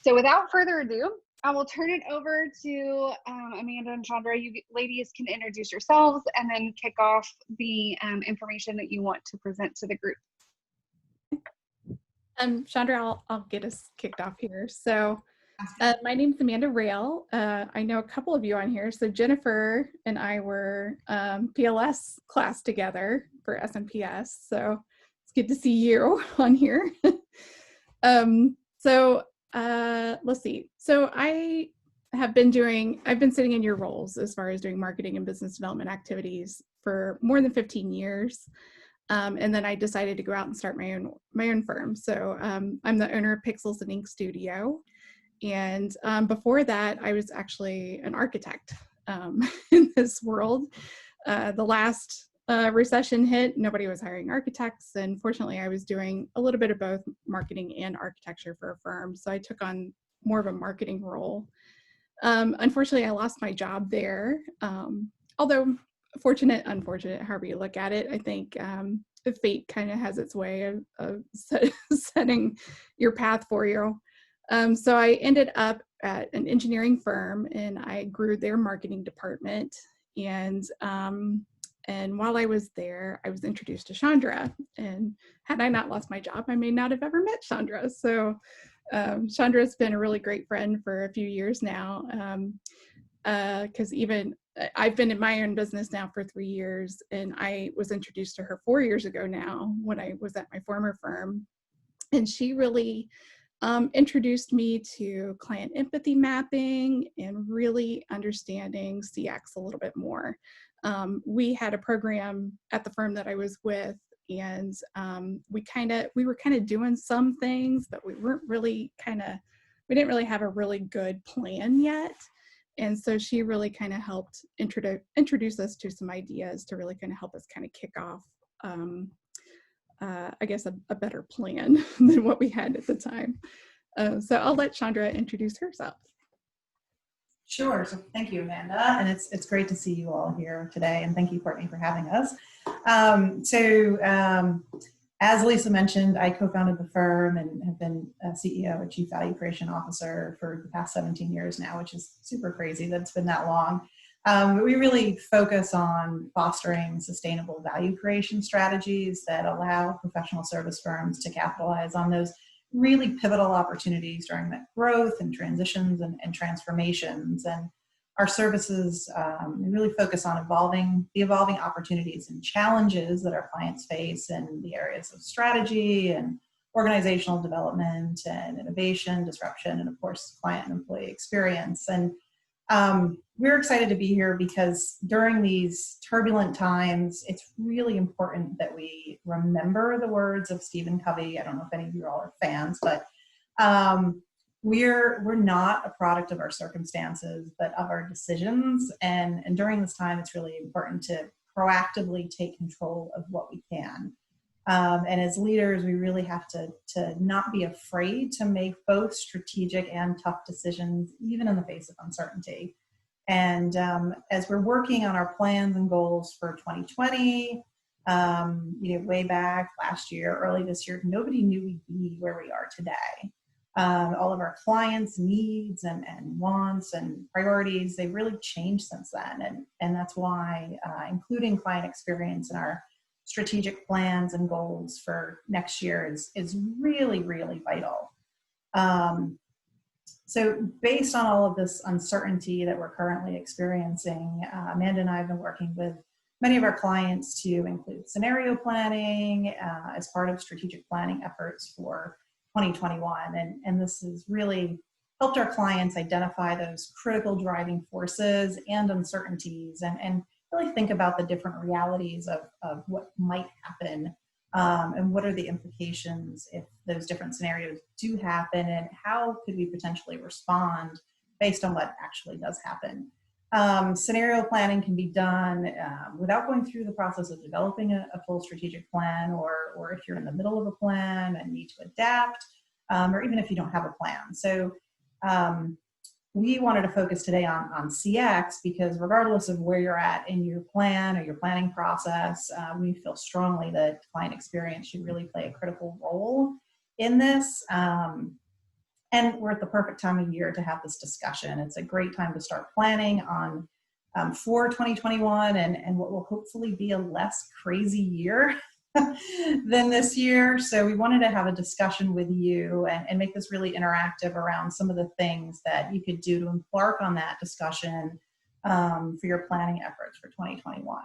So without further ado, I will turn it over to Amanda and Chandra. You ladies can introduce yourselves and then kick off the information that you want to present to the group. Chandra, I'll get us kicked off here. So my name is Amanda Rail. I know a couple of you on here. So Jennifer and I were PLS class together for SMPS. So it's good to see you on here. Let's see. So I've been sitting in your roles as far as doing marketing and business development activities for more than 15 years. And then I decided to go out and start my own firm. So I'm the owner of Pixels and Ink Studio. And before that, I was actually an architect in this world. The last recession hit, nobody was hiring architects. And fortunately, I was doing a little bit of both marketing and architecture for a firm. So I took on more of a marketing role. Unfortunately, I lost my job there. Although fortunate, unfortunate, however you look at it, I think the fate kind of has its way of setting your path for you. So I ended up at an engineering firm and I grew their marketing department. And while I was there, I was introduced to Chandra. And had I not lost my job, I may not have ever met Chandra. So Chandra's been a really great friend for a few years now. Because even I've been in my own business now for 3 years, and I was introduced to her 4 years ago now when I was at my former firm. And she really introduced me to client empathy mapping and really understanding CX a little bit more. We had a program at the firm that I was with, and we were kind of doing some things, but we didn't really have a really good plan yet. And so she really kind of helped introduce us to some ideas to really kind of help us kind of kick off, I guess, a better plan than what we had at the time. So I'll let Chandra introduce herself. Sure. So thank you, Amanda. And it's great to see you all here today. And thank you, Courtney, for having us. As Lisa mentioned, I co-founded the firm and have been a CEO and Chief Value Creation Officer for the past 17 years now, which is super crazy that it's been that long. But we really focus on fostering sustainable value creation strategies that allow professional service firms to capitalize on those really pivotal opportunities during that growth and transitions and transformations. And our services really focus on the evolving opportunities and challenges that our clients face in the areas of strategy and organizational development and innovation, disruption, and of course, client and employee experience. And we're excited to be here because during these turbulent times, it's really important that we remember the words of Stephen Covey. I don't know if any of you all are fans, but we're not a product of our circumstances, but of our decisions. And during this time, it's really important to proactively take control of what we can. And as leaders, we really have to not be afraid to make both strategic and tough decisions, even in the face of uncertainty. And as we're working on our plans and goals for 2020, way back last year, early this year, nobody knew we'd be where we are today. All of our clients' needs and wants and priorities, they've really changed since then. And that's why including client experience in our strategic plans and goals for next year is really, really vital. So based on all of this uncertainty that we're currently experiencing, Amanda and I have been working with many of our clients to include scenario planning as part of strategic planning efforts for 2021. And this has really helped our clients identify those critical driving forces and uncertainties and really think about the different realities of what might happen and what are the implications if those different scenarios do happen, and how could we potentially respond based on what actually does happen. Scenario planning can be done without going through the process of developing a full strategic plan, or if you're in the middle of a plan and need to adapt, or even if you don't have a plan. So we wanted to focus today on CX because regardless of where you're at in your plan or your planning process, we feel strongly that client experience should really play a critical role in this. And we're at the perfect time of year to have this discussion. It's a great time to start planning on for 2021 and what will hopefully be a less crazy year than this year. So we wanted to have a discussion with you and make this really interactive around some of the things that you could do to embark on that discussion for your planning efforts for 2021.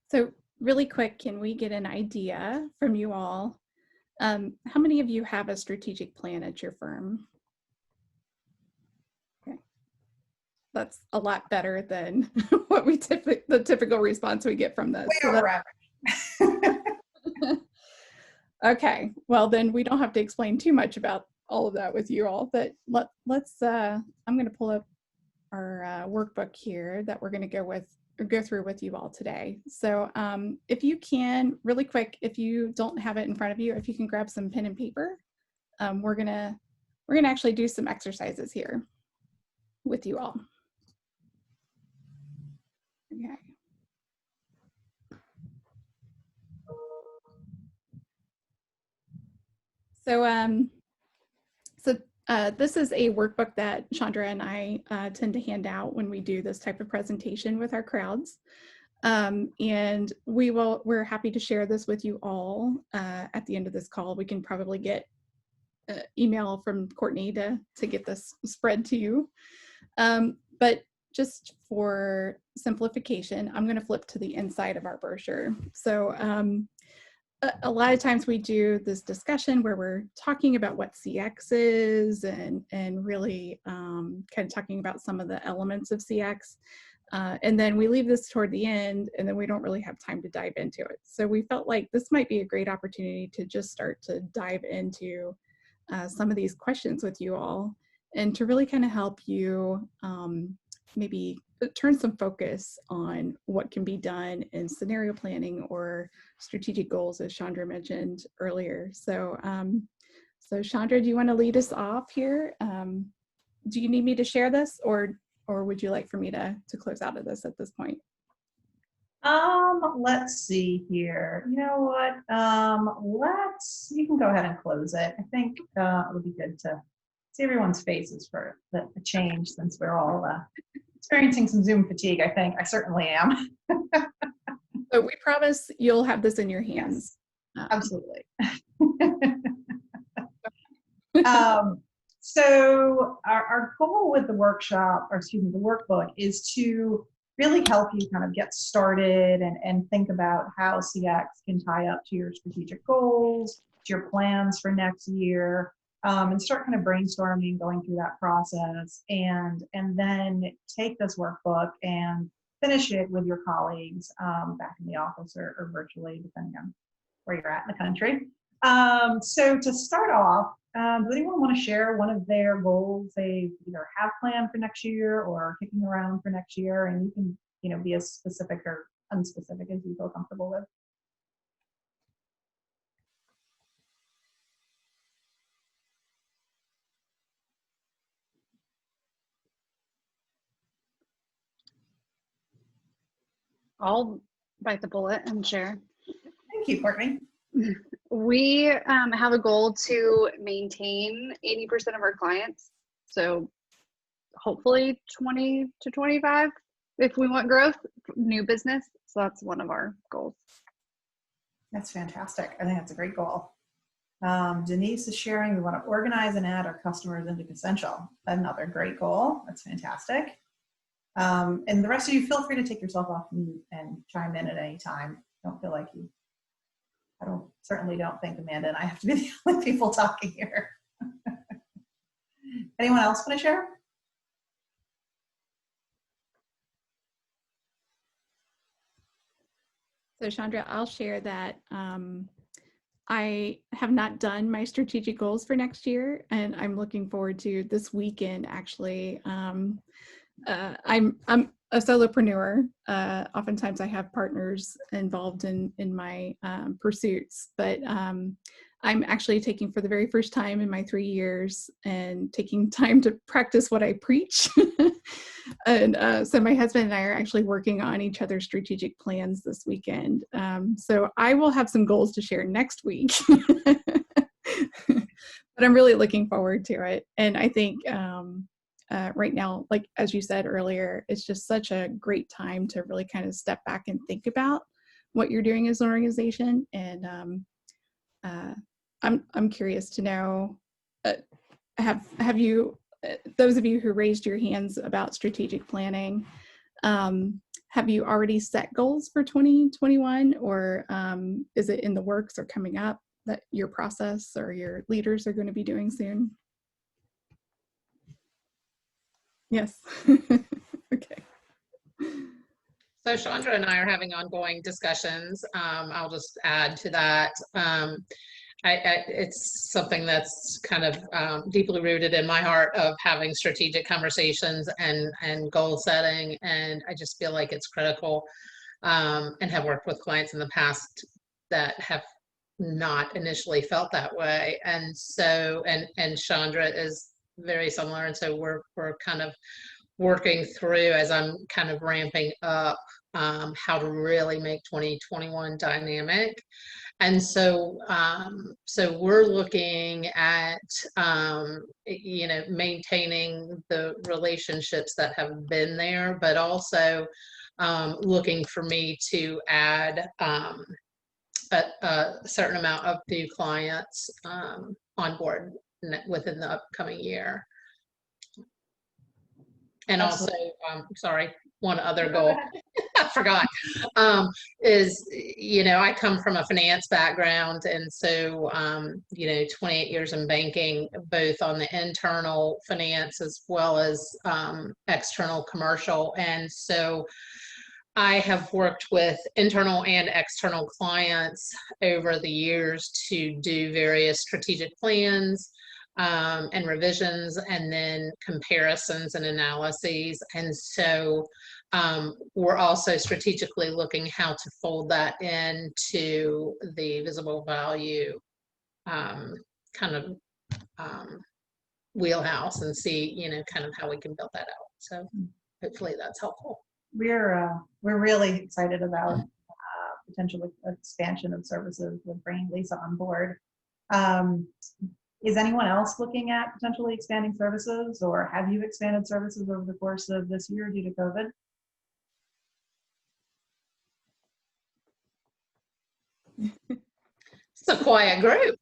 So really quick, can we get an idea from you all? How many of you have a strategic plan at your firm? Okay, that's a lot better than what we the typical response we get from this. Way over average. Okay, well then we don't have to explain too much about all of that with you all, but let's I'm going to pull up our workbook here that we're going to go through with you all today. So if you can, really quick, if you don't have it in front of you, if you can grab some pen and paper, we're gonna actually do some exercises here with you all. Okay. So this is a workbook that Chandra and I tend to hand out when we do this type of presentation with our crowds. And we're happy to share this with you all at the end of this call. We can probably get email from Courtney to get this spread to you. But just for simplification, I'm going to flip to the inside of our brochure. So a lot of times we do this discussion where we're talking about what CX is and really kind of talking about some of the elements of CX. And then we leave this toward the end, and then we don't really have time to dive into it. So we felt like this might be a great opportunity to just start to dive into some of these questions with you all and to really kind of help you maybe turn some focus on what can be done in scenario planning or strategic goals, as Chandra mentioned earlier. So, so Chandra, do you want to lead us off here? Do you need me to share this, or would you like for me to close out of this at this point? Let's see here. You know what? You can go ahead and close it. I think it would be good to see everyone's faces for the change, since we're all experiencing some Zoom fatigue. I think I certainly am. So we promise you'll have this in your hands. Absolutely. So our goal with the workshop, or excuse me, the workbook, is to really help you kind of get started and think about how CX can tie up to your strategic goals, to your plans for next year, and start kind of brainstorming, going through that process, and then take this workbook and finish it with your colleagues back in the office or virtually, depending on where you're at in the country. So to start off, does anyone want to share one of their goals they either have planned for next year or are kicking around for next year? And you can, be as specific or unspecific as you feel comfortable with. I'll bite the bullet and share. Thank you, Courtney. We have a goal to maintain 80% of our clients. So hopefully 20 to 25 if we want growth, new business. So that's one of our goals. That's fantastic. I think that's a great goal. Denise is sharing, we want to organize and add our customers into Essential. Another great goal. That's fantastic. And the rest of you, feel free to take yourself off mute and chime in at any time. Don't feel like you. Certainly don't think Amanda and I have to be the only people talking here. Anyone else want to share? So Chandra, I'll share that I have not done my strategic goals for next year, and I'm looking forward to this weekend. Actually, I'm a solopreneur. Oftentimes, I have partners involved in my pursuits, but I'm actually taking, for the very first time in my 3 years, and taking time to practice what I preach. And so my husband and I are actually working on each other's strategic plans this weekend. So I will have some goals to share next week. but I'm really looking forward to it. And I think right now, like as you said earlier, it's just such a great time to really kind of step back and think about what you're doing as an organization. And I'm curious to know, have you, those of you who raised your hands about strategic planning, have you already set goals for 2021, or is it in the works or coming up that your process or your leaders are going to be doing soon? Yes. Okay. So Chandra and I are having ongoing discussions. I'll just add to that. It's something that's kind of deeply rooted in my heart of having strategic conversations and goal setting. And I just feel like it's critical, and have worked with clients in the past that have not initially felt that way. And so, and Chandra is very similar. And so we're kind of working through, as I'm kind of ramping up, how to really make 2021 dynamic. And so, so we're looking at, you know, maintaining the relationships that have been there, but also looking for me to add a certain amount of new clients on board within the upcoming year. And also, sorry, one other goal, I forgot, is, you know, I come from a finance background. And so, you know, 28 years in banking, both on the internal finance as well as external commercial. And so I have worked with internal and external clients over the years to do various strategic plans, and revisions, and then comparisons and analyses. And so we're also strategically looking how to fold that into the visible value kind of wheelhouse, and see, you know, kind of how we can build that out. So hopefully that's helpful. We're really excited about potential expansion of services with bringing Lisa on board. Is anyone else looking at potentially expanding services, or have you expanded services over the course of this year due to COVID? It's a quiet group.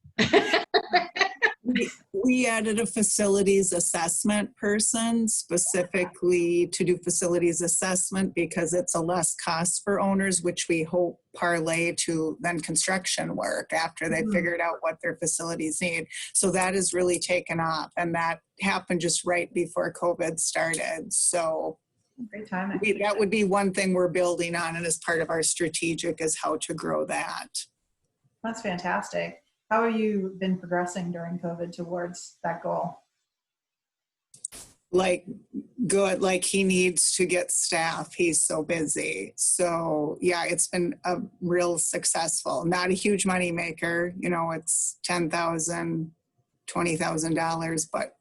We added a facilities assessment person specifically to do facilities assessment because it's a less cost for owners, which we hope parlay to then construction work after they figured out what their facilities need. So that has really taken off, and that happened just right before COVID started. So great timing. That would be one thing we're building on, and as part of our strategic is how to grow that. That's fantastic. How have you been progressing during COVID towards that goal? Like good, like he needs to get staff. He's so busy. So yeah, it's been a real successful, not a huge money maker. You know, it's $10,000, $20,000. But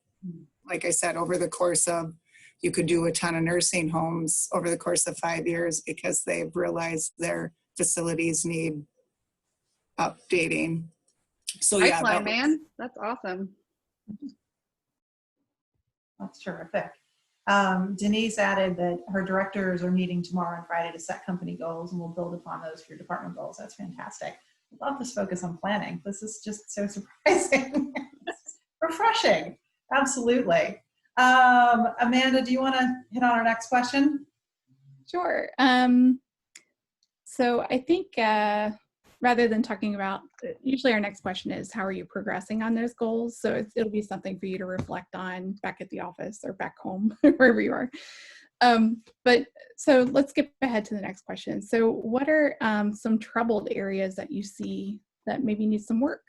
like I said, over the course of, you could do a ton of nursing homes over the course of 5 years because they've realized their facilities need updating. So yeah, pipeline, man, that's awesome. That's terrific. Denise added that her directors are meeting tomorrow and Friday to set company goals, and we'll build upon those for your department goals. That's fantastic. I love this focus on planning. This is just so surprising. Refreshing. Absolutely. Amanda, do you want to hit on our next question? Sure. So I think rather than talking about, usually our next question is, how are you progressing on those goals? So it'll be something for you to reflect on back at the office or back home, wherever you are. But so let's skip ahead to the next question. So what are some troubled areas that you see that maybe need some work?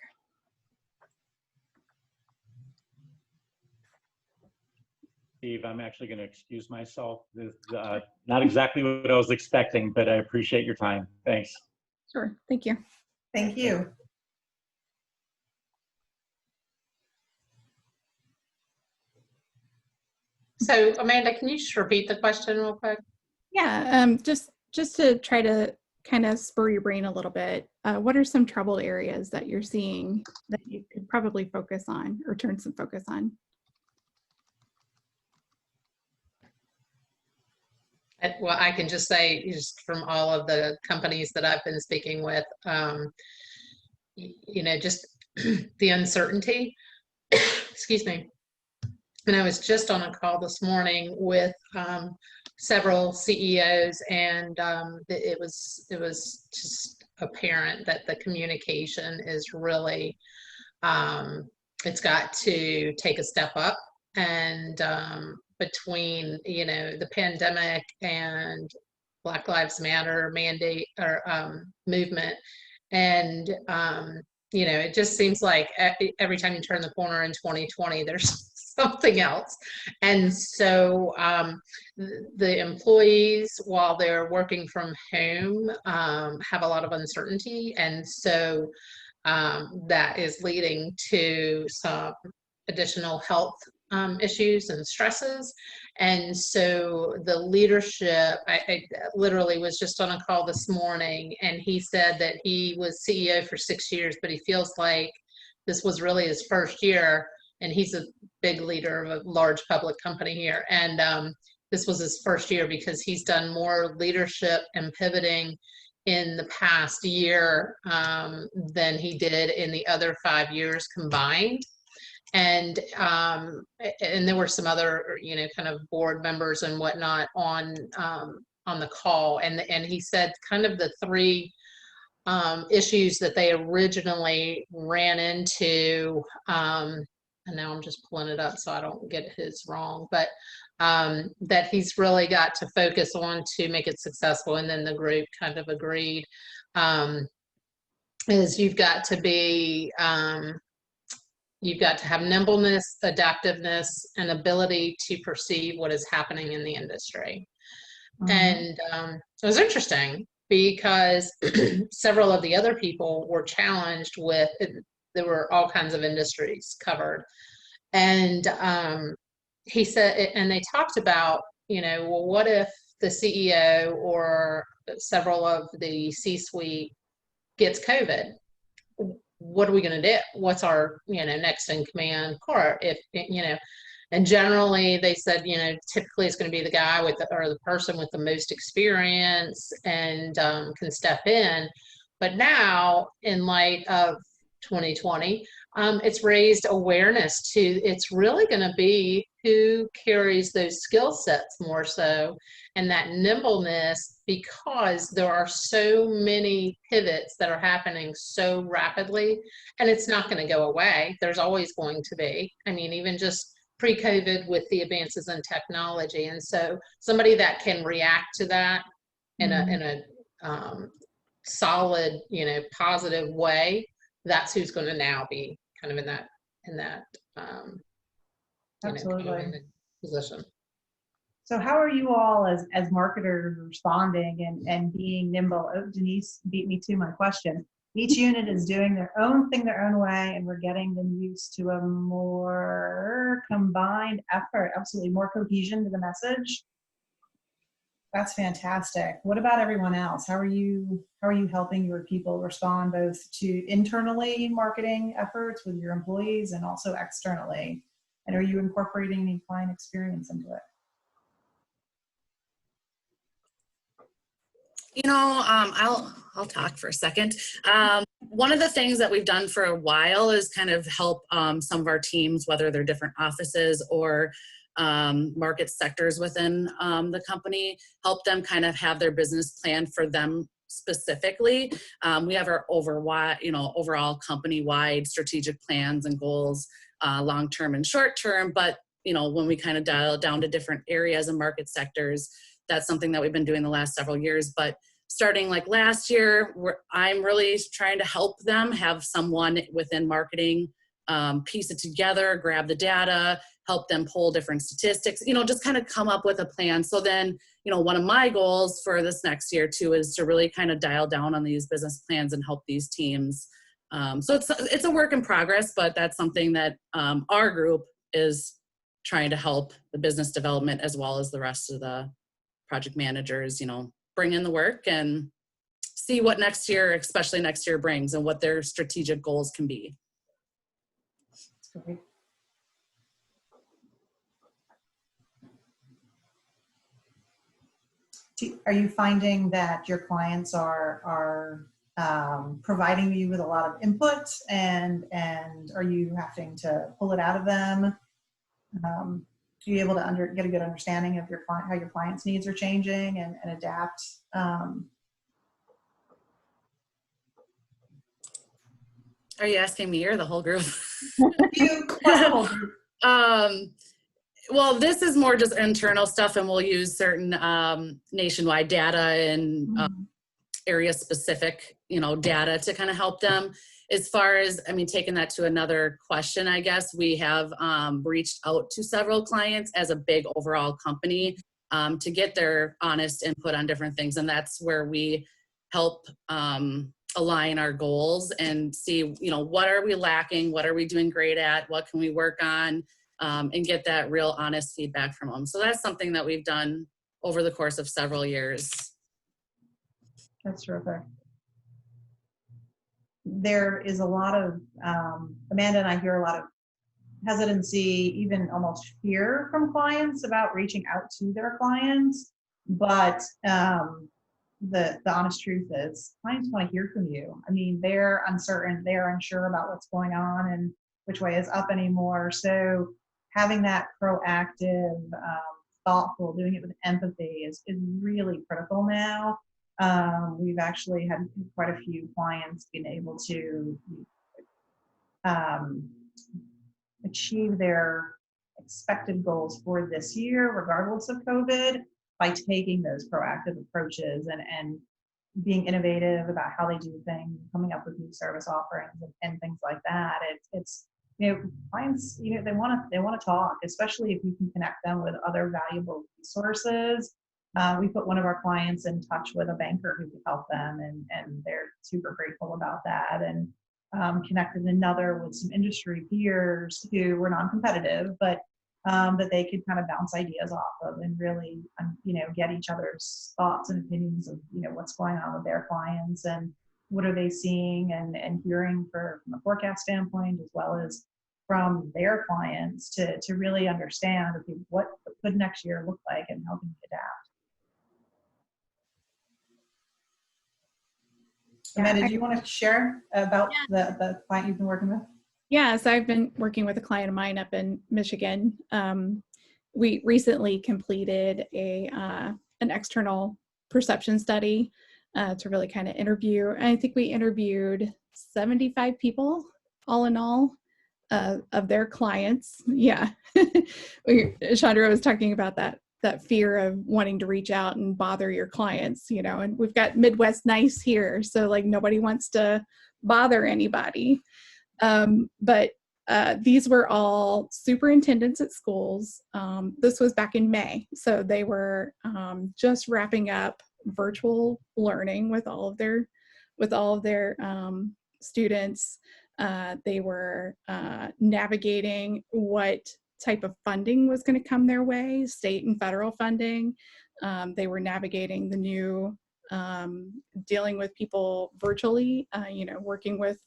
Steve, I'm actually going to excuse myself. This is not exactly what I was expecting, but I appreciate your time. Thanks. Sure. Thank you. Thank you. So Amanda, can you just repeat the question real quick? Yeah, just to try to kind of spur your brain a little bit, what are some troubled areas that you're seeing that you could probably focus on or turn some focus on? Well, I can just say, just from all of the companies that I've been speaking with, just the uncertainty. Excuse me. And I was just on a call this morning with several CEOs, and it was just apparent that the communication is really, it's got to take a step up. And between the pandemic and Black Lives Matter mandate or movement, and it just seems like every time you turn the corner in 2020, there's something else. And so the employees, while they're working from home, have a lot of uncertainty. And so that is leading to some additional health issues and stresses. And so the leadership, I literally was just on a call this morning, and he said that he was CEO for 6 years, but he feels like this was really his first year. And he's a big leader of a large public company here. And this was his first year because he's done more leadership and pivoting in the past year than he did in the other 5 years combined. And there were some other, kind of board members and whatnot on the call. And he said kind of the three issues that they originally ran into, and now I'm just pulling it up so I don't get his wrong, but that he's really got to focus on to make it successful. And then the group kind of agreed, is you've got to have nimbleness, adaptiveness, and ability to perceive what is happening in the industry. Mm-hmm. And it was interesting because several of the other people were challenged with, there were all kinds of industries covered. And he said, and they talked about, well, what if the CEO or several of the C-suite gets COVID? What are we going to do? What's our, next in command court? If, and generally they said, typically it's going to be the guy or the person with the most experience and can step in. But now, in light of 2020, it's raised awareness to, it's really going to be who carries those skill sets more so, and that nimbleness, because there are so many pivots that are happening so rapidly, and it's not going to go away. There's always going to be, even just pre-COVID with the advances in technology. And so somebody that can react to that in a solid, positive way, that's who's going to now be kind of in that Absolutely. kind of position. So how are you all as marketers responding and being nimble? Oh, Denise beat me to my question. Each unit is doing their own thing their own way, and we're getting them used to a more combined effort. Absolutely, more cohesion to the message. That's fantastic. What about everyone else? How are you helping your people respond both to internally marketing efforts with your employees and also externally? And are you incorporating any client experience into it? I'll talk for a second. One of the things that we've done for a while is kind of help some of our teams, whether they're different offices or market sectors within the company, help them kind of have their business plan for them specifically. We have our overall company-wide strategic plans and goals, long-term and short-term, but when we kind of dial down to different areas and market sectors, that's something that we've been doing the last several years. But starting like last year, I'm really trying to help them have someone within marketing piece it together, grab the data, help them pull different statistics, just kind of come up with a plan. So then, one of my goals for this next year too is to really kind of dial down on these business plans and help these teams. So it's a work in progress, but that's something that our group is trying to help the business development as well as the rest of the project managers, bring in the work and see what next year, especially next year, brings and what their strategic goals can be. That's great. Are you finding that your clients are providing you with a lot of input, and are you having to pull it out of them? Are you able to get a good understanding of how your clients' needs are changing and adapt? Are you asking me or the whole group? You plus the whole group. Well, this is more just internal stuff, and we'll use certain nationwide data and area specific, data to kind of help them. As far as, taking that to another question, I guess we have reached out to several clients as a big overall company to get their honest input on different things. And that's where we help align our goals and see, what are we lacking? What are we doing great at? What can we work on? And get that real honest feedback from them. So that's something that we've done over the course of several years. That's terrific. There is a lot of, Amanda and I hear a lot of hesitancy, even almost fear from clients about reaching out to their clients. But the honest truth is clients want to hear from you. They're uncertain, they're unsure about what's going on and which way is up anymore. So having that proactive, thoughtful, doing it with empathy is really critical now. We've actually had quite a few clients being able to achieve their expected goals for this year, regardless of COVID, by taking those proactive approaches and being innovative about how they do things, coming up with new service offerings and things like that. It's clients, they want to talk, especially if you can connect them with other valuable resources. We put one of our clients in touch with a banker who could help them, and they're super grateful about that. And connected another with some industry peers who were non-competitive, but that they could kind of bounce ideas off of and really, get each other's thoughts and opinions of, what's going on with their clients and what are they seeing and hearing from a forecast standpoint, as well as from their clients to really understand, okay, what could next year look like and how can we adapt. Amanda, do you want to share about the client you've been working with? Yeah, so I've been working with a client of mine up in Michigan. We recently completed an external perception study to really kind of interview. And I think we interviewed 75 people all in all of their clients. Yeah, Chandra was talking about that fear of wanting to reach out and bother your clients, and we've got Midwest nice here. So like nobody wants to bother anybody. But these were all superintendents at schools. This was back in May. So they were just wrapping up virtual learning with all of their students. They were navigating what type of funding was going to come their way, state and federal funding. They were navigating the new, dealing with people virtually, working with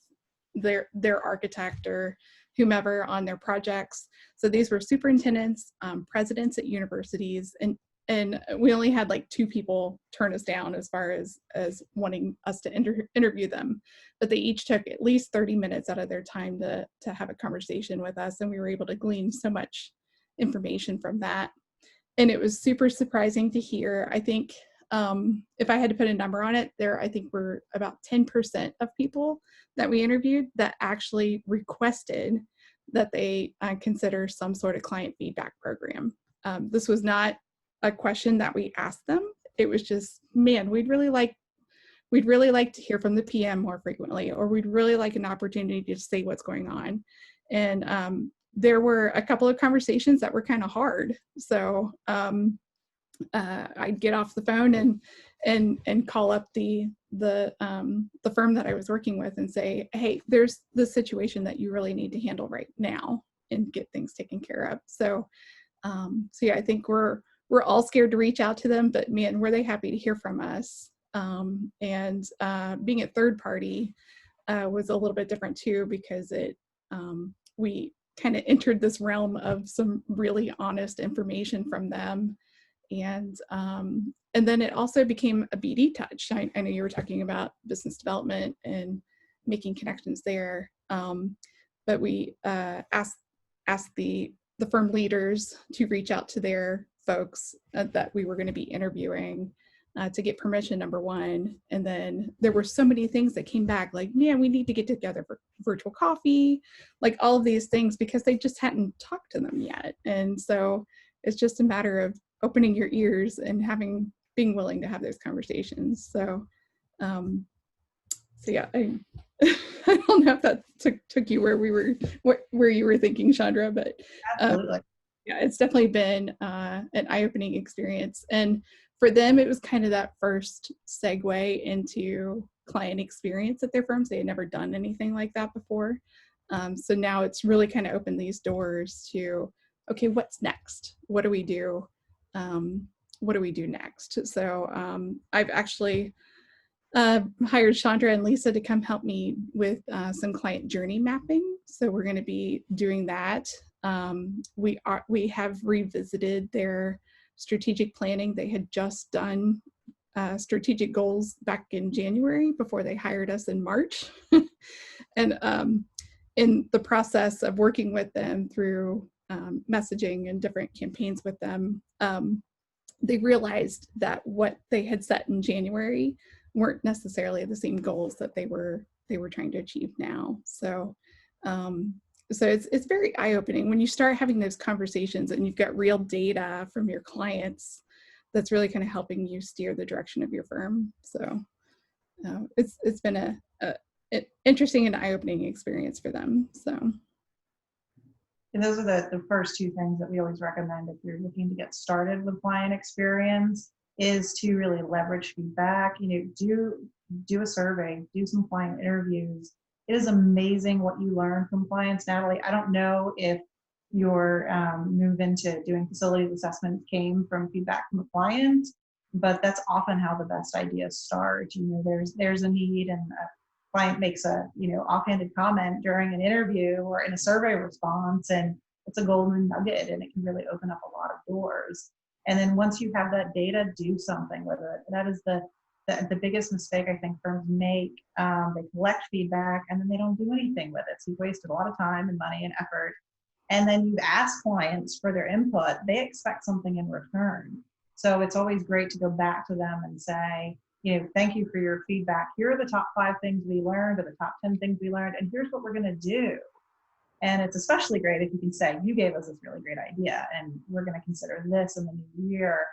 their architect or whomever on their projects. So these were superintendents, presidents at universities, and we only had like 2 people turn us down as far as wanting us to interview them, but they each took at least 30 minutes out of their time to have a conversation with us, and we were able to glean so much information from that. And it was super surprising to hear. I think if I had to put a number on it, I think we're about 10% of people that we interviewed that actually requested that they consider some sort of client feedback program. This was not a question that we asked them. It was just, man, we'd really like to hear from the PM more frequently, or we'd really like an opportunity to say what's going on. And there were a couple of conversations that were kind of hard. So I'd get off the phone and call up the firm that I was working with and say, hey, there's this situation that you really need to handle right now and get things taken care of. So yeah, I think we're all scared to reach out to them, but man, were they happy to hear from us And being a third party was a little bit different too, because we kind of entered this realm of some really honest information from them. And then it also became a BD touch. I know you were talking about business development and making connections there, but we asked the firm leaders to reach out to their folks that we were going to be interviewing to get permission, number one. And then there were so many things that came back, like, man, we need to get together for virtual coffee, like all of these things, because they just hadn't talked to them yet. And so it's just a matter of opening your ears and being willing to have those conversations. So yeah, I don't know if that took you where you were thinking, Chandra, but Absolutely. yeah, it's definitely been an eye-opening experience. And for them, it was kind of that first segue into client experience at their firms. They had never done anything like that before. So now it's really kind of opened these doors to, okay, what's next? What do we do? What do we do next? So I've actually hired Chandra and Lisa to come help me with some client journey mapping. So we're going to be doing that. We have revisited their strategic planning. They had just done strategic goals back in January before they hired us in March. And in the process of working with them through messaging and different campaigns with them, they realized that what they had set in January weren't necessarily the same goals that they were trying to achieve now. So it's very eye-opening when you start having those conversations and you've got real data from your clients that's really kind of helping you steer the direction of your firm. So it's been an interesting and eye-opening experience for them. So. And those are the first two things that we always recommend if you're looking to get started with client experience, is to really leverage feedback. Do a survey, do some client interviews. It is amazing what you learn from clients. Natalie, I don't know if your move into doing facilities assessment came from feedback from a client, but that's often how the best ideas start. There's a need, and a client makes a offhanded comment during an interview or in a survey response, and it's a golden nugget, and it can really open up a lot of doors. And then once you have that data, do something with it. That is the biggest mistake I think firms make. They collect feedback and then they don't do anything with it. So you've wasted a lot of time and money and effort. And then you ask clients for their input. They expect something in return. So it's always great to go back to them and say, thank you for your feedback. Here are the top 5 things we learned, or the top 10 things we learned, and here's what we're going to do. And it's especially great if you can say, you gave us this really great idea and we're going to consider this in the new year.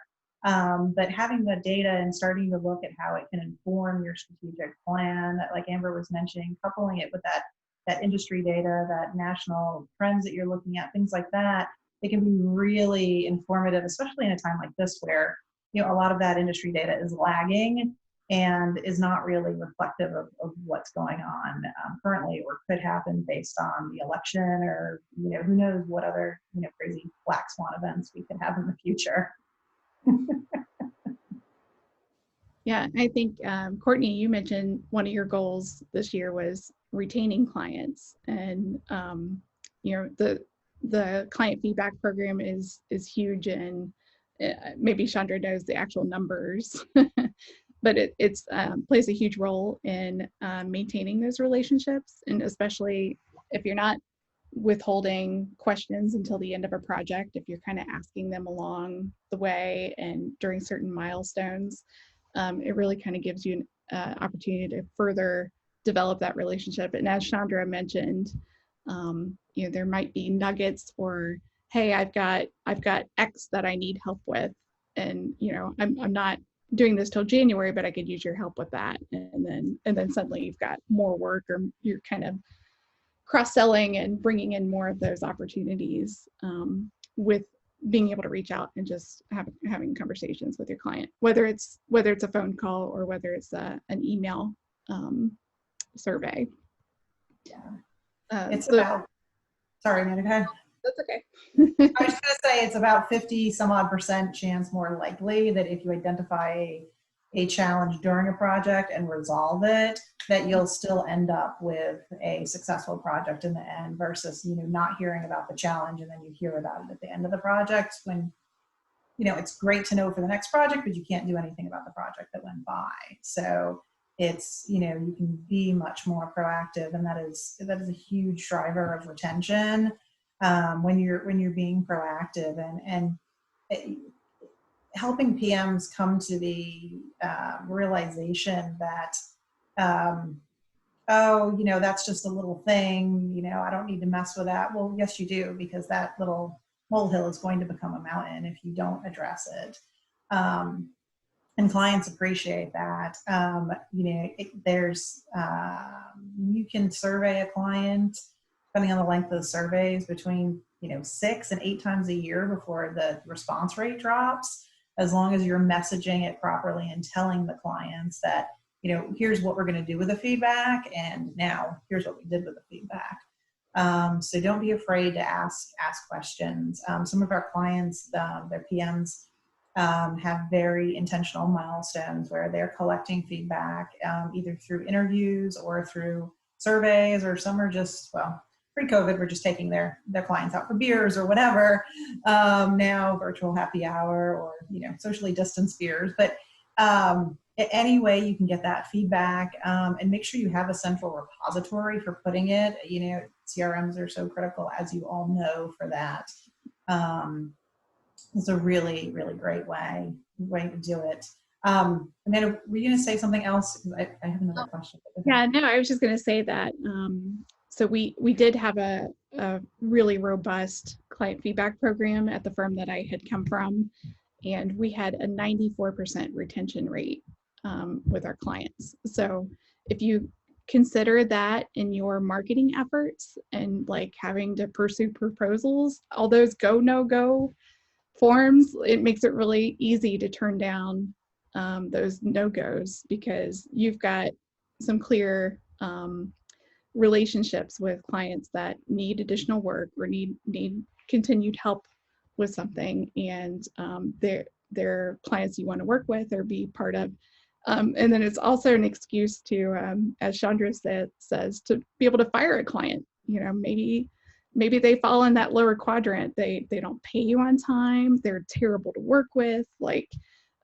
But having the data and starting to look at how it can inform your strategic plan, like Amber was mentioning, coupling it with that industry data, that national trends that you're looking at, things like that, it can be really informative, especially in a time like this where a lot of that industry data is lagging and is not really reflective of what's going on currently or could happen based on the election, or who knows what other crazy black swan events we could have in the future. Yeah, I think Courtney, you mentioned one of your goals this year was retaining clients, and the client feedback program is huge, and maybe Chandra knows the actual numbers. But it plays a huge role in maintaining those relationships, and especially if you're not withholding questions until the end of a project, if you're kind of asking them along the way and during certain milestones, it really kind of gives you an opportunity to further develop that relationship. And as Chandra mentioned, there might be nuggets, or hey, I've got X that I need help with, and I'm not doing this till January, but I could use your help with that. And then suddenly you've got more work, or you're kind of cross-selling and bringing in more of those opportunities with being able to reach out and just having conversations with your client, whether it's a phone call or whether it's an email survey. Yeah, sorry, Amanda, go ahead. That's okay. I was just going to say it's about 50 some odd % chance more likely that if you identify a challenge during a project and resolve it, that you'll still end up with a successful project in the end versus, not hearing about the challenge and then you hear about it at the end of the project when, it's great to know for the next project, but you can't do anything about the project that went by. So it's, you can be much more proactive, and that is a huge driver of retention when you're being proactive and helping PMs come to the realization that, that's just a little thing, I don't need to mess with that. Well, yes, you do, because that little molehill is going to become a mountain if you don't address it. And clients appreciate that. You can survey a client, depending on the length of the surveys, between 6 and 8 times a year before the response rate drops, as long as you're messaging it properly and telling the clients that, here's what we're going to do with the feedback, and now here's what we did with the feedback. So don't be afraid to ask questions. Some of our clients, their PMs, have very intentional milestones where they're collecting feedback either through interviews or through surveys, or some are just, pre-COVID, we're just taking their clients out for beers or whatever. Now virtual happy hour or, socially distanced beers. But any way you can get that feedback, and make sure you have a central repository for putting it. CRMs are so critical, as you all know, for that. It's a really, really great way to do it. Amanda, were you going to say something else? I have another question. Yeah, no, I was just going to say that. So we did have a really robust client feedback program at the firm that I had come from, and we had a 94% retention rate with our clients. So if you consider that in your marketing efforts and like having to pursue proposals, all those go, no go forms, it makes it really easy to turn down those no-goes, because you've got some clear relationships with clients that need additional work or need continued help with something, and they're clients you want to work with or be part of. And then it's also an excuse to, as Chandra says, to be able to fire a client. Maybe they fall in that lower quadrant. They don't pay you on time. They're terrible to work with. Like,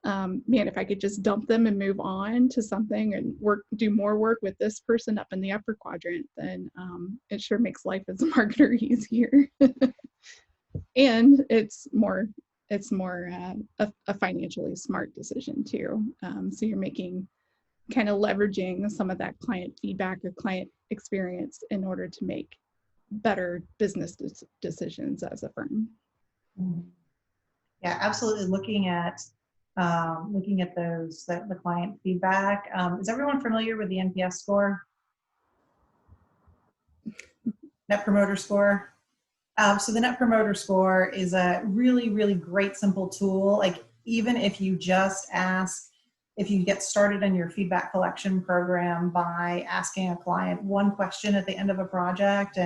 man, if I could just dump them and move on to something and do more work with this person up in the upper quadrant, then it sure makes life as a marketer easier. And it's more a financially smart decision too. So you're kind of leveraging some of that client feedback or client experience in order to make better business decisions as a firm. Yeah, absolutely. Looking at the client feedback. Is everyone familiar with the NPS score? Net Promoter Score. So the Net Promoter Score is a really, really great, simple tool. Like, even if you just if you get started in your feedback collection program by asking a client one question at the end of a project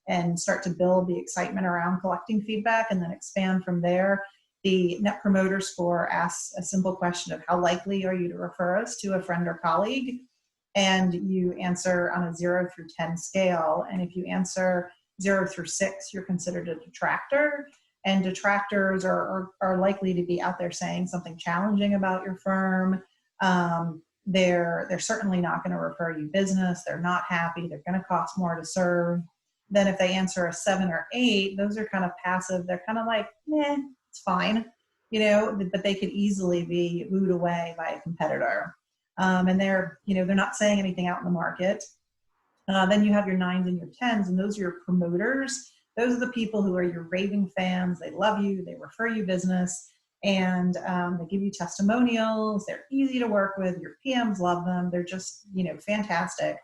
and start to build the excitement around collecting feedback and then expand from there. The Net Promoter Score asks a simple question of how likely are you to refer us to a friend or colleague? And you answer on a 0 through 10 scale. And if you answer 0 through 6, you're considered a detractor. And detractors are likely to be out there saying something challenging about your firm. They're certainly not going to refer you business. They're not happy. They're going to cost more to serve. Then if they answer a 7 or 8, those are kind of passive. They're kind of like, it's fine, but they could easily be wooed away by a competitor. And they're not saying anything out in the market. Then you have your 9s and your 10s, and those are your promoters. Those are the people who are your raving fans. They love you. They refer you business, and they give you testimonials. They're easy to work with. Your PMs love them. They're just, fantastic.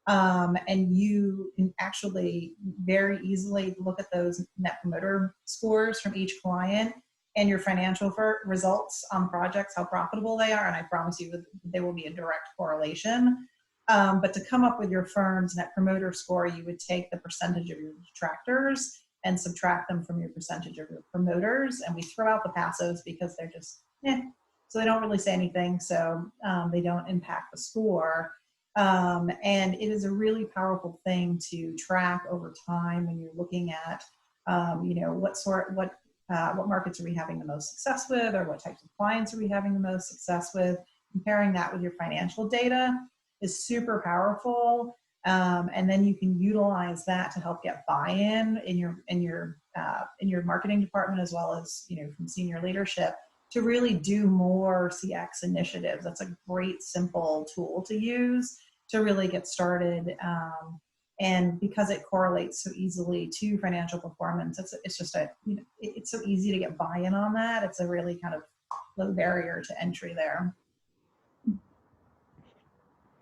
And you can actually very easily look at those Net Promoter scores from each client and your financial results on projects, how profitable they are. And I promise you that there will be a direct correlation. But to come up with your firm's Net Promoter Score, you would take the percentage of your detractors and subtract them from your percentage of your promoters. And we throw out the passives because they're just, So they don't really say anything, so they don't impact the score. And it is a really powerful thing to track over time when you're looking at, what markets are we having the most success with, or what types of clients are we having the most success with. Comparing that with your financial data is super powerful. And then you can utilize that to help get buy-in in your marketing department, as well as, from senior leadership, to really do more CX initiatives. That's a great, simple tool to use to really get started. And because it correlates so easily to financial performance, it's just it's so easy to get buy-in on that. It's a really kind of low barrier to entry there.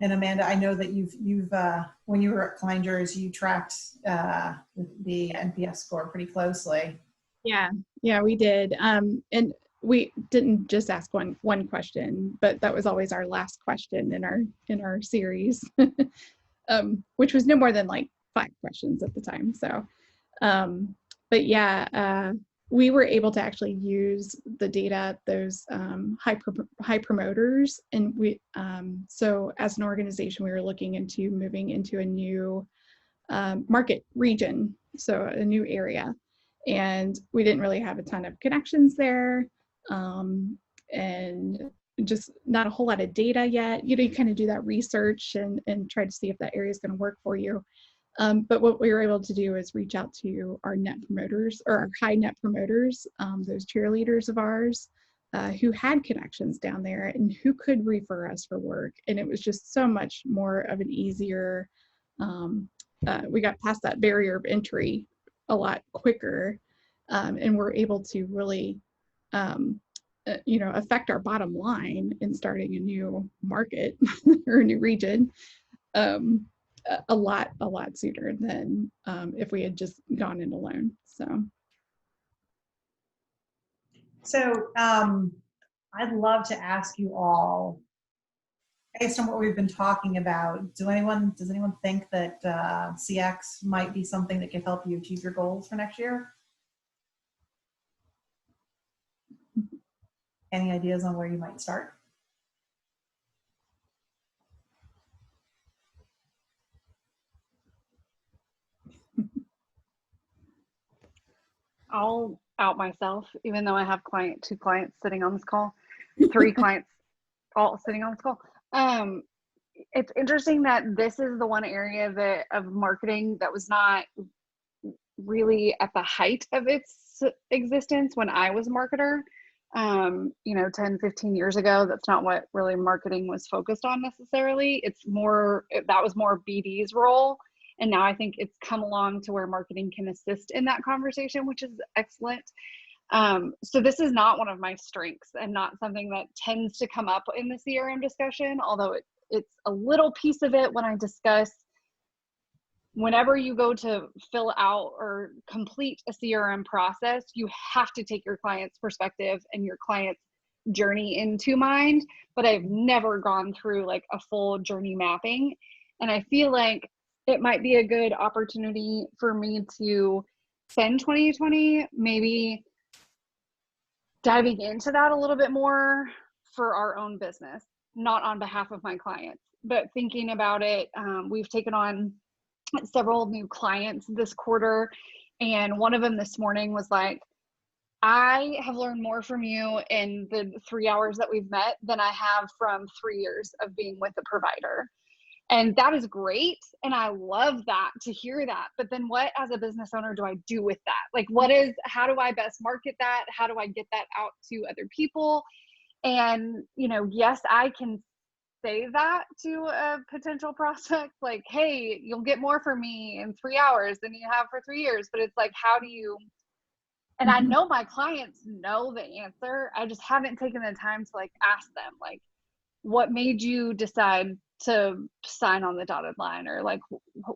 And Amanda, I know that you've when you were at Kleinger's, you tracked the NPS score pretty closely. Yeah, we did. And we didn't just ask one question, but that was always our last question in our series, which was no more than like 5 questions at the time. So, but yeah, we were able to actually use the data, those high promoters, and we so as an organization, we were looking into moving into a new market region, so a new area, and we didn't really have a ton of connections there, and just not a whole lot of data yet. You kind of do that research and try to see if that area is going to work for you. But what we were able to do is reach out to our net promoters, or our high net promoters, those cheerleaders of ours who had connections down there and who could refer us for work. And it was just so much more of an easier, we got past that barrier of entry a lot quicker, and we're able to really, affect our bottom line in starting a new market or a new region. A lot sooner than if we had just gone in alone. So I'd love to ask you all, based on what we've been talking about, does anyone think that CX might be something that could help you achieve your goals for next year? Any ideas on where you might start? I'll out myself, even though I have 2 clients sitting on this call, 3 clients all sitting on this call. It's interesting that this is the one area of marketing that was not really at the height of its existence when I was a marketer. 10, 15 years ago, that's not what really marketing was focused on necessarily. That was more BD's role. And now I think it's come along to where marketing can assist in that conversation, which is excellent. So this is not one of my strengths and not something that tends to come up in the CRM discussion, although it's a little piece of it when I discuss whenever you go to fill out or complete a CRM process, you have to take your client's perspective and your client's journey into mind. But I've never gone through like a full journey mapping. And I feel like it might be a good opportunity for me to spend 2020 maybe diving into that a little bit more for our own business, not on behalf of my clients, but thinking about it. We've taken on several new clients this quarter, and one of them this morning was like, I have learned more from you in the 3 hours that we've met than I have from 3 years of being with a provider. And that is great. And I love that, to hear that. But then what, as a business owner, do I do with that? Like, how do I best market that? How do I get that out to other people? And, yes, I can say that to a potential prospect, like, hey, you'll get more from me in 3 hours than you have for 3 years. But it's like, how do you, and I know my clients know the answer. I just haven't taken the time to like ask them, like, what made you decide to sign on the dotted line, or like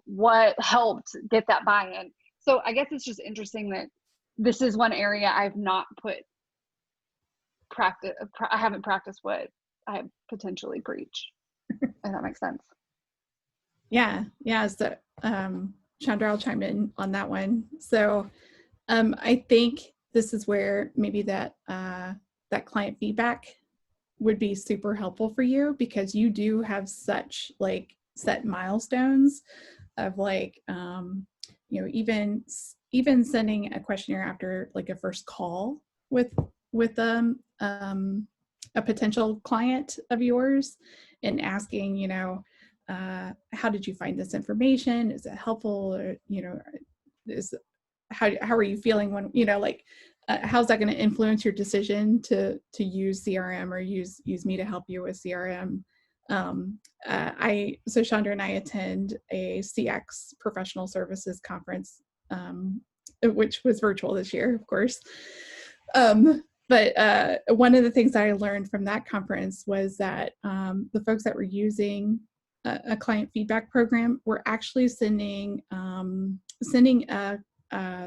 what helped get that buy-in? So I guess it's just interesting that this is one area I've not I haven't practiced what I potentially preach, if that makes sense. Yeah. So Chandra, I'll chime in on that one. So I think this is where maybe that client feedback would be super helpful for you, because you do have such like set milestones of like, even sending a questionnaire after like a first call with a potential client of yours, and asking, how did you find this information? Is it helpful? Or, how are you feeling when, how's that going to influence your decision to use CRM or use me to help you with CRM? So Chandra and I attend a CX professional services conference, which was virtual this year, of course. But one of the things I learned from that conference was that the folks that were using a client feedback program were actually sending a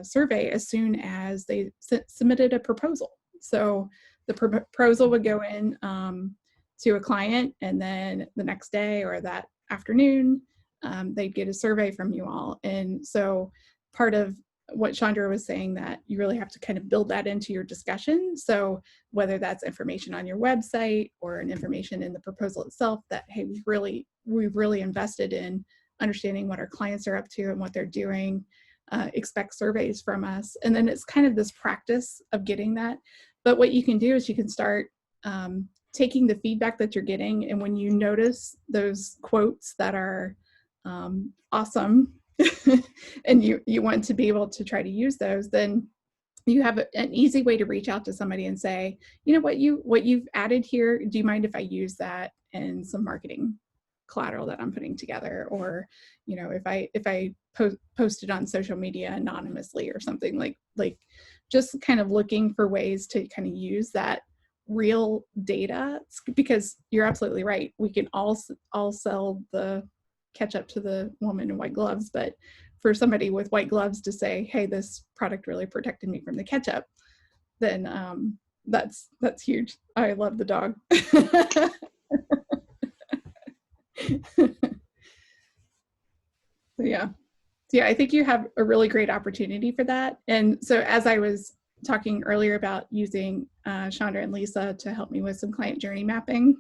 survey as soon as they submitted a proposal. So the proposal would go in to a client, and then the next day or that afternoon, they'd get a survey from you all. And so part of what Chandra was saying, that you really have to kind of build that into your discussion. So whether that's information on your website or an information in the proposal itself, that, hey, we've really invested in understanding what our clients are up to and what they're doing, expect surveys from us. And then it's kind of this practice of getting that. But what you can do is you can start taking the feedback that you're getting, and when you notice those quotes that are awesome, and you want to be able to try to use those, then you have an easy way to reach out to somebody and say, what you've added here, do you mind if I use that in some marketing collateral that I'm putting together? Or, if I post it on social media anonymously or something, like just kind of looking for ways to kind of use that real data, because you're absolutely right. We can all sell the ketchup to the woman in white gloves, but for somebody with white gloves to say, hey, this product really protected me from the ketchup, then that's huge. I love the dog. Yeah, I think you have a really great opportunity for that. And so as I was talking earlier about using Chandra and Lisa to help me with some client journey mapping,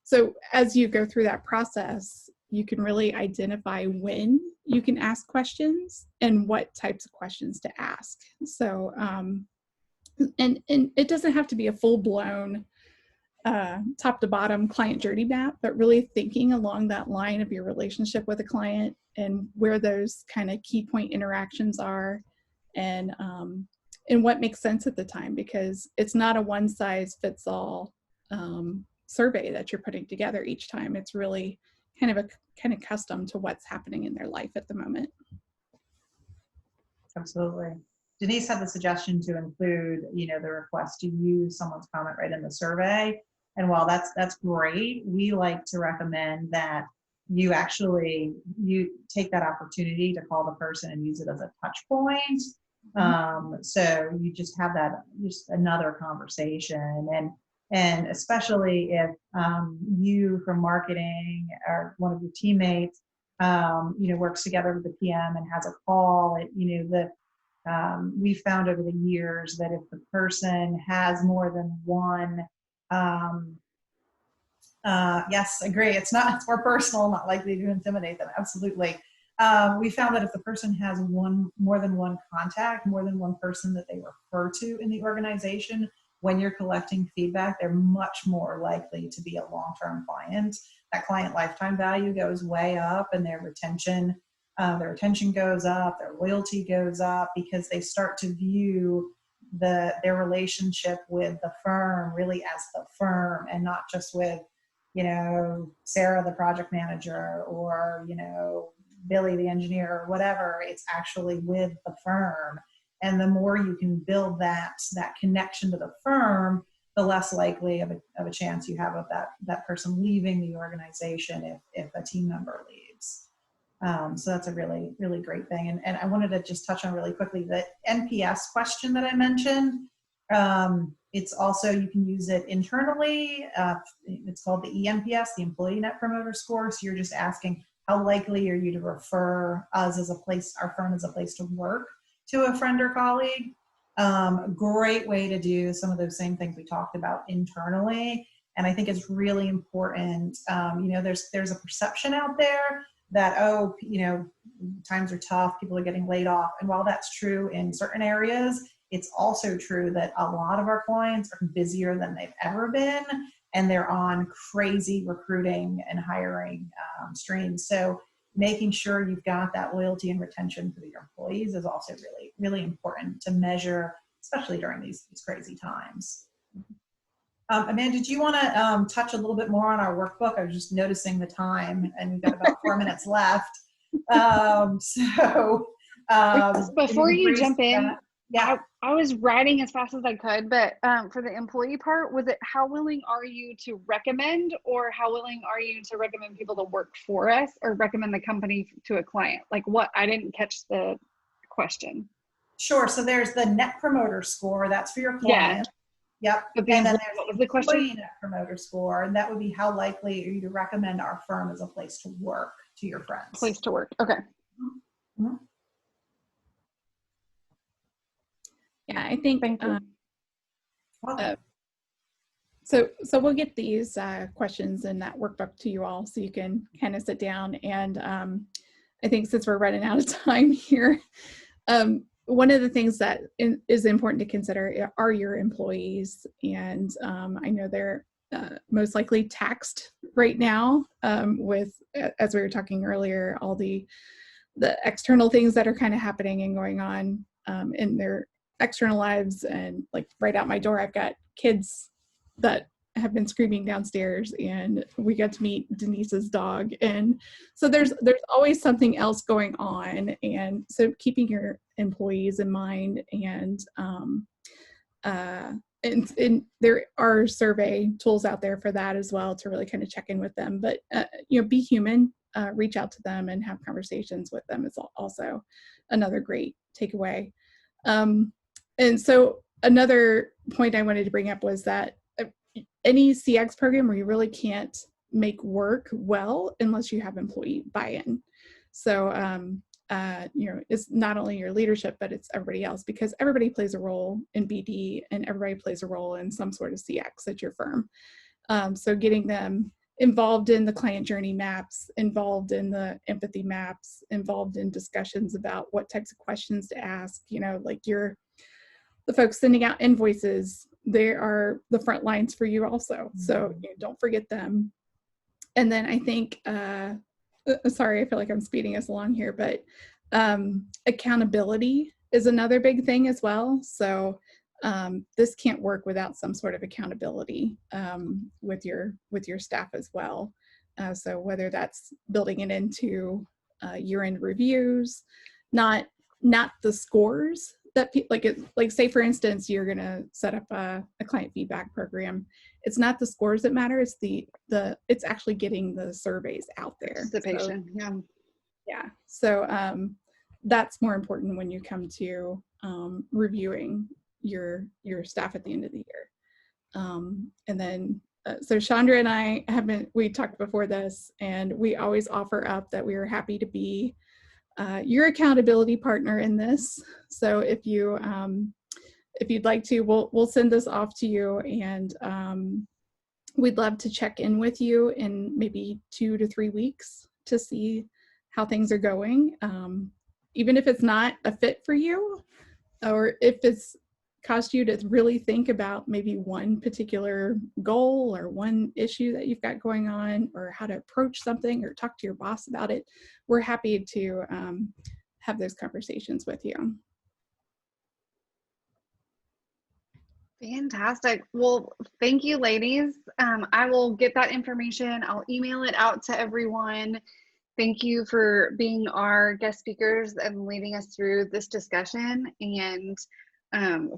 so as you go through that process, you can really identify when you can ask questions and what types of questions to ask. So, and it doesn't have to be a full-blown top to bottom client journey map, but really thinking along that line of your relationship with a client and where those kind of key point interactions are, and what makes sense at the time, because it's not a one size fits all survey that you're putting together each time. It's really kind of custom to what's happening in their life at the moment. Absolutely. Denise had the suggestion to include, the request to use someone's comment right in the survey. And while that's great, we like to recommend that you take that opportunity to call the person and use it as a touch point. So you just have just another conversation, and especially if you from marketing or one of your teammates, works together with the PM and has a call. We found over the years that if the person has more than one, yes, agree. It's more personal, not likely to intimidate them. Absolutely. We found that if the person has more than one contact, more than one person that they refer to in the organization, when you're collecting feedback, they're much more likely to be a long-term client. That client lifetime value goes way up, and their retention goes up, their loyalty goes up, because they start to view their relationship with the firm really as the firm, and not just with, Sarah, the project manager, or, Billy, the engineer, or whatever. It's actually with the firm. And the more you can build that connection to the firm, the less likely of a chance you have of that person leaving the organization if a team member leaves. So that's a really, really great thing. And I wanted to just touch on really quickly the NPS question that I mentioned. It's also, you can use it internally. It's called the eNPS, the Employee Net Promoter Score. So you're just asking, how likely are you to refer us as our firm as a place to work to a friend or colleague? Great way to do some of those same things we talked about internally. And I think it's really important. There's a perception out there that, times are tough, people are getting laid off. And while that's true in certain areas, it's also true that a lot of our clients are busier than they've ever been, and they're on crazy recruiting and hiring streams. So making sure you've got that loyalty and retention for your employees is also really, really important to measure, especially during these crazy times. Amanda, did you want to touch a little bit more on our workbook? I was just noticing the time, and we've got about 4 minutes left. Before you jump in, yeah, I was writing as fast as I could, but for the employee part, was it how willing are you to recommend, or how willing are you to recommend people to work for us, or recommend the company to a client? Like what? I didn't catch the question. Sure. So there's the Net Promoter Score. That's for your client. Yep. But And then what was there's the question? employee Net Promoter Score, and that would be how likely are you to recommend our firm as a place to work to your friends. Place to work. Okay. Mm-hmm. Yeah, I think. Thank you. So we'll get these questions in that workbook to you all, so you can kind of sit down. And I think since we're running out of time here, one of the things that is important to consider are your employees. And I know they're most likely taxed right now with, as we were talking earlier, all the external things that are kind of happening and going on in their external lives. And like right out my door, I've got kids that have been screaming downstairs, and we got to meet Denise's dog. And so there's always something else going on. And so keeping your employees in mind, and there are survey tools out there for that as well, to really kind of check in with them. But be human, reach out to them and have conversations with them is also another great takeaway. And so another point I wanted to bring up was that any CX program where you really can't make work well unless you have employee buy-in. So, it's not only your leadership, but it's everybody else, because everybody plays a role in BD and everybody plays a role in some sort of CX at your firm. So getting them involved in the client journey maps, involved in the empathy maps, involved in discussions about what types of questions to ask, like the folks sending out invoices, they are the front lines for you also. So don't forget them. And then I think, sorry, I feel like I'm speeding us along here, but accountability is another big thing as well. So this can't work without some sort of accountability with your staff as well. So whether that's building it into year-end reviews, not the scores that like say for instance, you're going to set up a client feedback program. It's not the scores that matter. It's it's actually getting the surveys out there. Participation. So, yeah. So that's more important when you come to reviewing your staff at the end of the year. And then so Chandra and I we talked before this, and we always offer up that we are happy to be your accountability partner in this. So if you'd like to, we'll send this off to you, and we'd love to check in with you in maybe 2 to 3 weeks to see how things are going. Even if it's not a fit for you, or if it's caused you to really think about maybe one particular goal or one issue that you've got going on, or how to approach something or talk to your boss about it, we're happy to have those conversations with you. Fantastic. Well, thank you, ladies. I will get that information. I'll email it out to everyone. Thank you for being our guest speakers and leading us through this discussion, and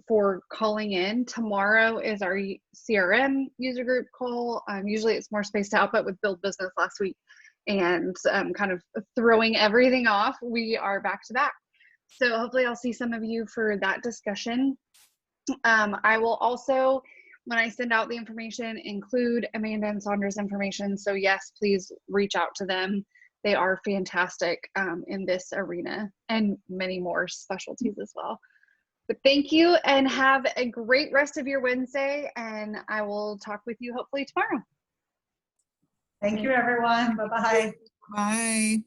for calling in. Tomorrow is our CRM user group call. Usually it's more spaced out, but with Build Business last week and kind of throwing everything off, we are back to back. So hopefully I'll see some of you for that discussion. I will also, when I send out the information, include Amanda and Sandra's information. So yes, please reach out to them. They are fantastic in this arena, and many more specialties as well. But thank you and have a great rest of your Wednesday. And I will talk with you hopefully tomorrow. Thank you, everyone. Bye-bye. Bye.